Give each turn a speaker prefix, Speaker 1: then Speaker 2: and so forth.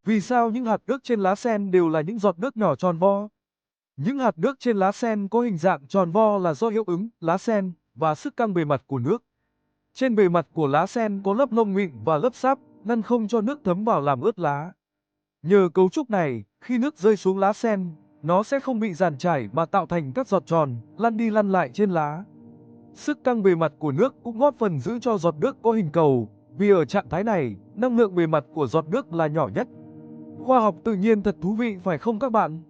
Speaker 1: Vì sao những hạt nước trên lá sen đều là những giọt nước nhỏ tròn vo? Những hạt nước trên lá sen có hình dạng tròn vo là do hiệu ứng lá sen và sức căng bề mặt của nước. Trên bề mặt của lá sen có lớp lông mịn và lớp sáp, ngăn không cho nước thấm vào làm ướt lá. Nhờ cấu trúc này, khi nước rơi xuống lá sen, nó sẽ không bị dàn trải mà tạo thành các giọt tròn, lăn đi lăn lại trên lá. Sức căng bề mặt của nước cũng góp phần giữ cho giọt nước có hình cầu, vì ở trạng thái này, năng lượng bề mặt của giọt nước là nhỏ nhất. Khoa học tự nhiên thật thú vị phải không các bạn?